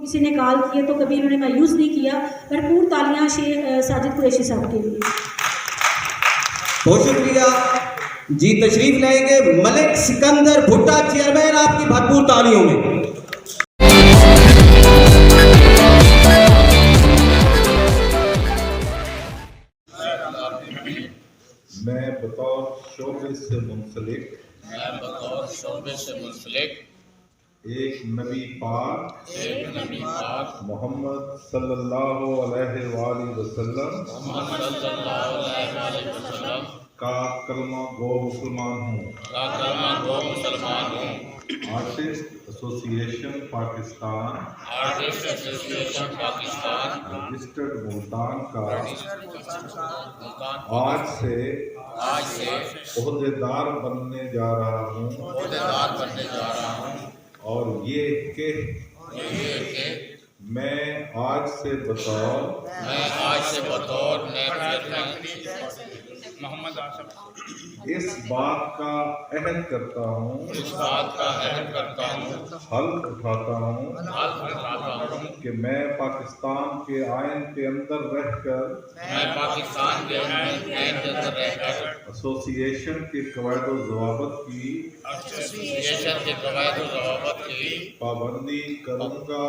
किसी ने कॉल किए तो कभी इन्होंने मायूस नहीं किया। भरपूर तालियां शेख साजिद कुरैशी साहब के लिए। बहुत शुक्रिया जी। तशरीफ लाएंगे मलिक सिकंदर भुट्टा चेयरमैन, आपकी भरपूर तालियों में। मैं बतौर शोबे से मुंसलिक एक नबी पाक मोहम्मद सल्लल्लाहु अलैहि वसल्लम का कलमा गो मुसलमान हूँ। Artist association Pakistan registered Multan का आज से ओहदेदार बनने जा रहा हूँ और ये कि मैं आज से बतौर मोहम्मद आसिफ इस बात का अहद करता हूँ, हल्फ उठाता हूँ कि मैं पाकिस्तान के आइन के अंदर रहकर एसोसिएशन के कवायद और ज़वाबित की पाबंदी करूँगा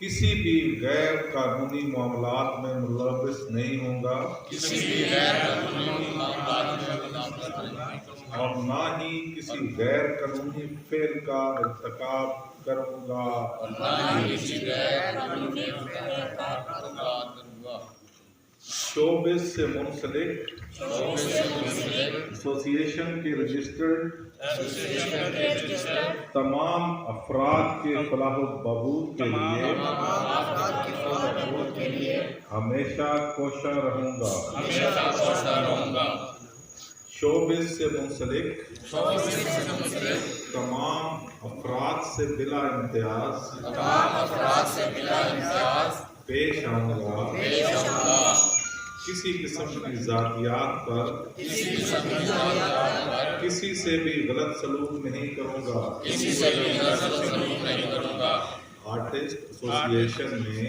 किसी भी गैर कानूनी मामलात में मुलव्वस नहीं होगा और ना ही किसी गैर कानूनी फेल का इर्तिकाब करूँगा। शोबिस से मुंसलिक एसोसिएशन के रजिस्टर्ड तमाम अफराद के फलाह बहबूद के लिए हमेशा कोशा रहूँगा। शोबिस से मुंसलिक तमाम अफराद से बिला इम्तियाज पेश आऊँगा। किसी किस्म की जातियात पर किसी से भी गलत सलूक नहीं करूँगा। आर्टिस्ट एसोसिएशन में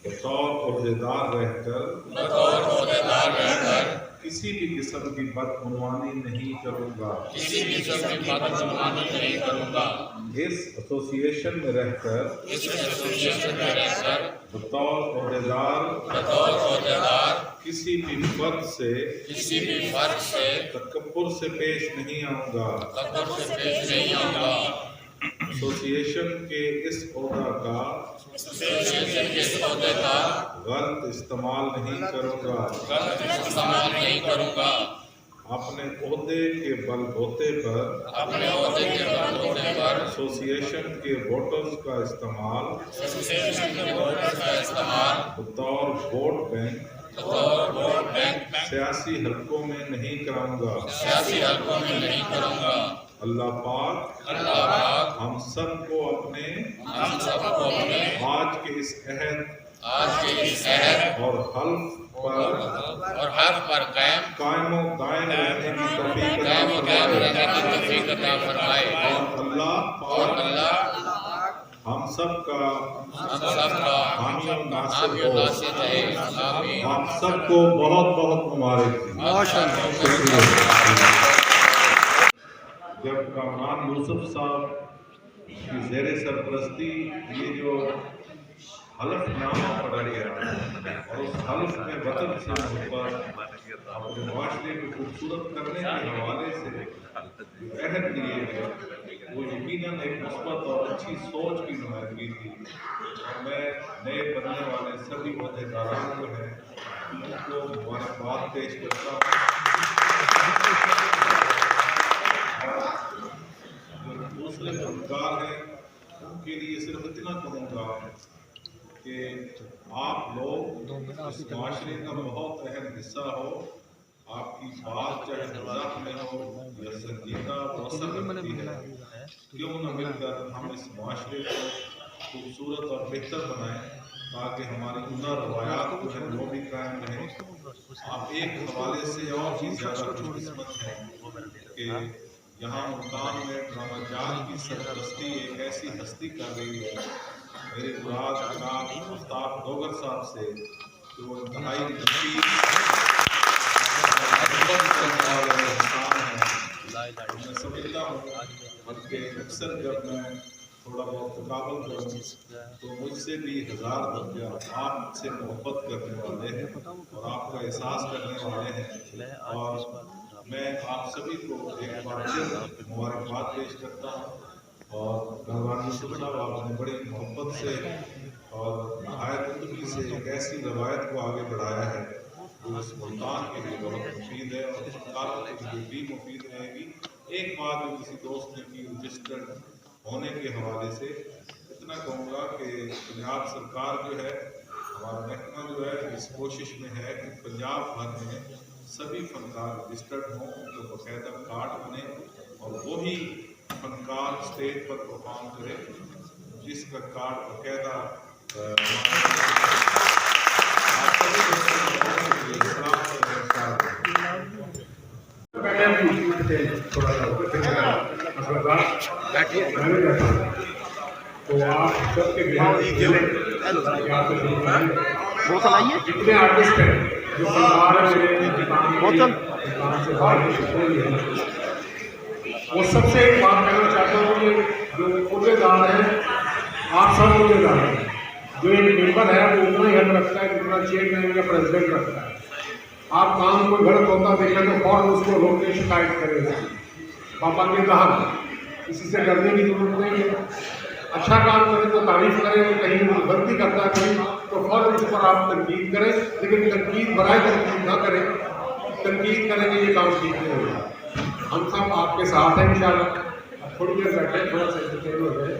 बतौर ओहदेदार रहकर किसी भी किस्म की बदगुमानी नहीं करूँगा। इस एसोसिएशन में रहकर बतौर ओहदेदार किसी भी फर्द से तकब्बुर से पेश नहीं आऊँगा। एसोसिएशन के इस ओहदा का गलत इस्तेमाल नहीं करूँगा। अपने ओहदे के बलबूते पर एसोसिएशन के वोटर्स का इस्तेमाल बतौर वोट बैंक सियासी हलकों में नहीं कराऊंगा। अल्लाह पाक हम सबको अपने आज के इस अहद और हल्फ पर कायम रहने की तौफीक अता फरमाए। और अल्लाह हम सब का हामी और नासिर हो। हम सबको बहुत बहुत मुबारक। जब कामरान यूसुफ साहब की ज़ेरे सरपरस्ती ये जो हलफनामा पढ़ा गया और उस हल्फ में वतन से मोहब्बत अपने माशरे को खूबसूरत करने के हवाले से अहद लिए गए, वो यकीनन एक मुस्बत और अच्छी सोच की नुमाइंदगी थी। और मैं नए बनने वाले सभी अहदेदारों जो हैं उनको मुबारकबाद पेश करता हूँ। जो दूसरे फनकार हैं उनके लिए सिर्फ इतना कहूँगा कि आप लोग इस माशरे का बहुत अहम हिस्सा हो। आपकी बात चाहे मजाक में हो या संजीदा असर रखती है। क्यों न मिलकर हम इस माशरे को खूबसूरत और बेहतर बनाएं ताकि हमारी गुना रवायात जो है वो भी कायम रहें। आप एक हवाले से और भी ज़्यादा खुशकिस्मत हैं कि यहाँ मुल्तान में ड्रामा जान की सरपरस्ती एक ऐसी हस्ती कर रही है मेरे मुराद जनाब मुफ्तार डोगर साहब से कि वो इंतहाई नफीस मैं समझता हूँ, बल्कि अक्सर जब मैं थोड़ा बहुत तकाबल करूँ तो मुझसे भी 1000 दर्जा आपसे मोहब्बत करने वाले हैं और आपका एहसास करने वाले हैं। और मैं आप सभी को एक बार फिर मुबारकबाद पेश करता हूँ और गरवानी साहब आपने बड़ी मोहब्बत से और नहायत से एक ऐसी रवायत को आगे बढ़ाया है जो इस मुल्तान के लिए बहुत मुफीद है और फनकारों के लिए भी मुफीद रहेगी। एक बात जो किसी दोस्त ने की रजिस्टर्ड होने के हवाले से इतना कहूँगा कि पंजाब सरकार जो है, हमारा महकमा जो है, इस कोशिश में है कि पंजाब भर में सभी फनकार रजिस्टर्ड हों, उनको बाकायदा कार्ड बने और वही फनकार स्टेज पर परफॉर्म करे जिसका कार्ड बाकायदा तो आप सबके जितने आर्टिस्ट हैं जो फनकार है मेरे दुकान से बाहर वो सबसे एक बात कहना चाहता हूँ कि जो अहदेदार हैं, आप सब अहदेदार हैं, जो एक मेंबर है वो उतना ही हक रखता है जितना चेयरमैन या प्रेसिडेंट रखता है। आप काम कोई गलत होता देखें तो फौरन उसको रोक के शिकायत करें। पापा के कहा किसी से डरने की जरूरत नहीं है। अच्छा काम करें तो तारीफ करें, कहीं गलती करता है कहीं तो फौरन उस पर आप तनकीद करें, लेकिन तनकीद बराए तनकीद ना करें। तनकीद करेंगे ये काम ठीक नहीं होगा। हम सब आपके साथ हैं इंशाल्लाह। थोड़ी देर बैठे, थोड़ा सा एंटरटेन हो जाए।